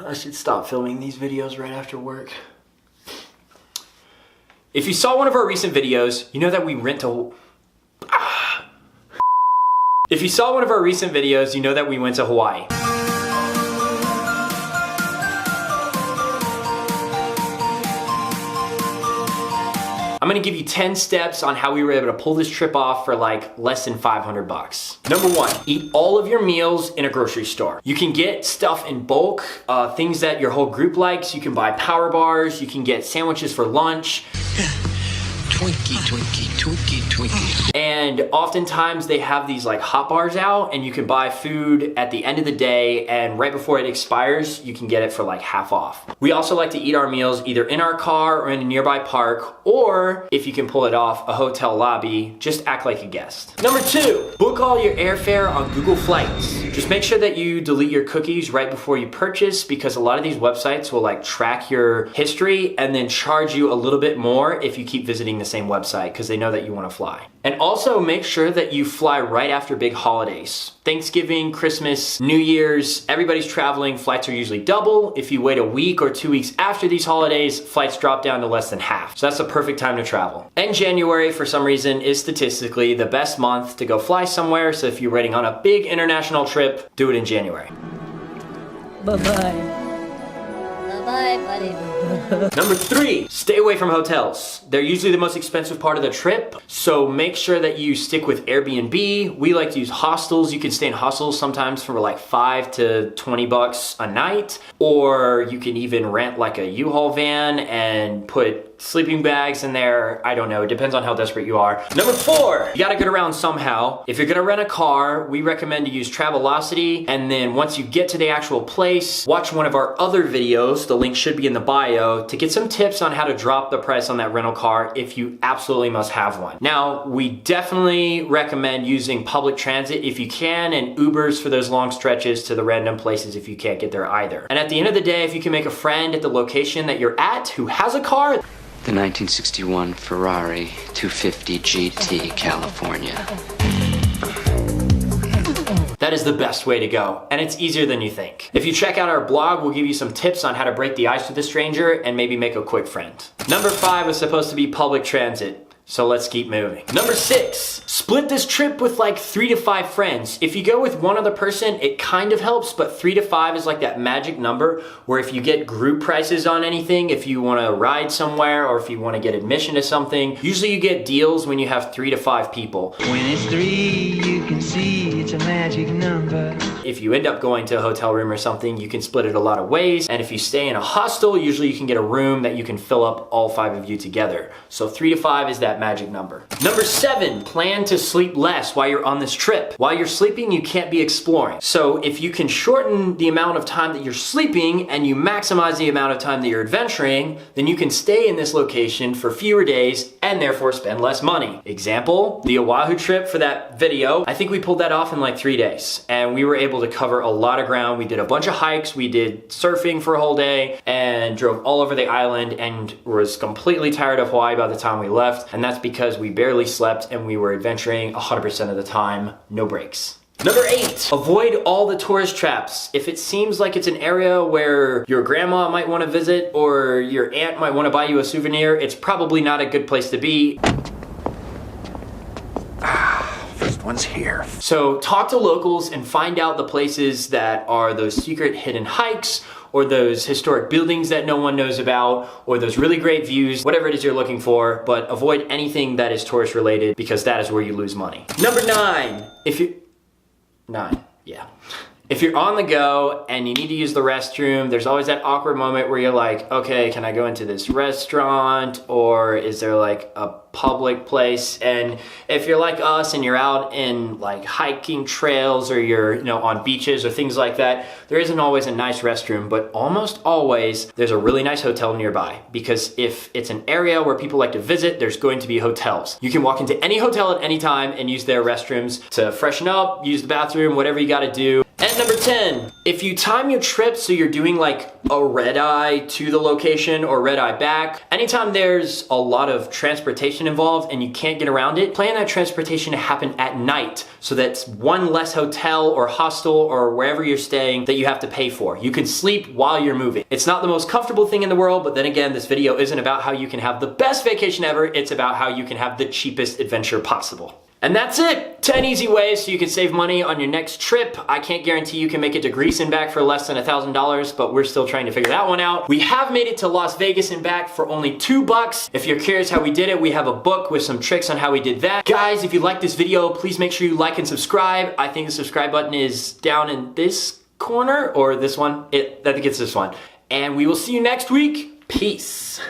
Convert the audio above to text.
I should stop filming these videos right after work. If you saw one of our recent videos, you know that we rent a... If you saw one of our recent videos, you know that we went to Hawaii. I'm gonna give you 10 steps on how we were able to pull this trip off for like less than 500 bucks. Number one, eat all of your meals in a grocery store. You can get stuff in bulk, things that your whole group likes. You can buy power bars, you can get sandwiches for lunch. Twinkie, Twinkie, Twinkie, Twinkie. And oftentimes they have these like hot bars out and you can buy food at the end of the day, and right before it expires, you can get it for like half off. We also like to eat our meals either in our car or in a nearby park, or if you can pull it off, a hotel lobby. Just act like a guest. Number two, book all your airfare on Google Flights. Just make sure that you delete your cookies right before you purchase, because a lot of these websites will like track your history and then charge you a little bit more if you keep visiting the same website, because they know that you want to fly. And also make sure that you fly right after big holidays. Thanksgiving, Christmas, New Year's, everybody's traveling. Flights are usually double. If you wait a week or 2 weeks after these holidays, flights drop down to less than half. So that's the perfect time to travel. And January, for some reason, is statistically the best month to go fly somewhere. So if you're waiting on a big international trip, do it in January. Bye-bye. Bye-bye, buddy. Number three, stay away from hotels. They're usually the most expensive part of the trip, so make sure that you stick with Airbnb. We like to use hostels. You can stay in hostels sometimes for like 5 to 20 bucks a night, or you can even rent like a U-Haul van and put sleeping bags in there. I don't know, it depends on how desperate you are. Number four, you gotta get around somehow. If you're gonna rent a car, we recommend to use Travelocity, and then once you get to the actual place, watch one of our other videos, the link should be in the bio, to get some tips on how to drop the price on that rental car if you absolutely must have one. Now, we definitely recommend using public transit if you can, and Ubers for those long stretches to the random places if you can't get there either. And at the end of the day, if you can make a friend at the location that you're at who has a car, The 1961 Ferrari 250 GT, California. that is the best way to go, and it's easier than you think. If you check out our blog, we'll give you some tips on how to break the ice with a stranger and maybe make a quick friend. Number five was supposed to be public transit. So let's keep moving. Number six, split this trip with like 3 to 5 friends. If you go with one other person, it kind of helps, but 3 to 5 is like that magic number where if you get group prices on anything, if you want to ride somewhere or if you want to get admission to something, usually you get deals when you have 3 to 5 people. When it's 3, you can see it's a magic number. If you end up going to a hotel room or something, you can split it a lot of ways. And if you stay in a hostel, usually you can get a room that you can fill up all 5 of you together. So 3 to 5 is that magic number. Number 7, plan to sleep less while you're on this trip. While you're sleeping, you can't be exploring. So if you can shorten the amount of time that you're sleeping and you maximize the amount of time that you're adventuring, then you can stay in this location for fewer days and therefore spend less money. Example, the Oahu trip for that video, I think we pulled that off in like 3 days, and we were able to cover a lot of ground. We did a bunch of hikes, we did surfing for a whole day, and drove all over the island, and was completely tired of Hawaii by the time we left. And that's because we barely slept and we were adventuring 100% of the time, no breaks. Number 8, avoid all the tourist traps. If it seems like it's an area where your grandma might want to visit or your aunt might want to buy you a souvenir, it's probably not a good place to be. First one's here. So talk to locals and find out the places that are those secret hidden hikes, or those historic buildings that no one knows about, or those really great views, whatever it is you're looking for, but avoid anything that is tourist related, because that is where you lose money. Number 9, if you're on the go and you need to use the restroom, there's always that awkward moment where you're like, okay, can I go into this restaurant, or is there like a public place? And if you're like us and you're out in like hiking trails, or you're on beaches or things like that, there isn't always a nice restroom, but almost always there's a really nice hotel nearby, because if it's an area where people like to visit, there's going to be hotels. You can walk into any hotel at any time and use their restrooms to freshen up, use the bathroom, whatever you got to do. And And number 10, if you time your trip so you're doing like a red eye to the location or red eye back, anytime there's a lot of transportation involved and you can't get around it, plan that transportation to happen at night so that's one less hotel or hostel or wherever you're staying that you have to pay for. You can sleep while you're moving. It's not the most comfortable thing in the world, but then again, this video isn't about how you can have the best vacation ever, it's about how you can have the cheapest adventure possible. And that's it! 10 easy ways so you can save money on your next trip. I can't guarantee you can make it to Greece and back for less than $1,000, but we're still trying to figure that one out. We have made it to Las Vegas and back for only $2. If you're curious how we did it, we have a book with some tricks on how we did that. Guys, if you like this video, please make sure you like and subscribe. I think the subscribe button is down in this corner, or this one. I think it's this one. And we will see you next week. Peace.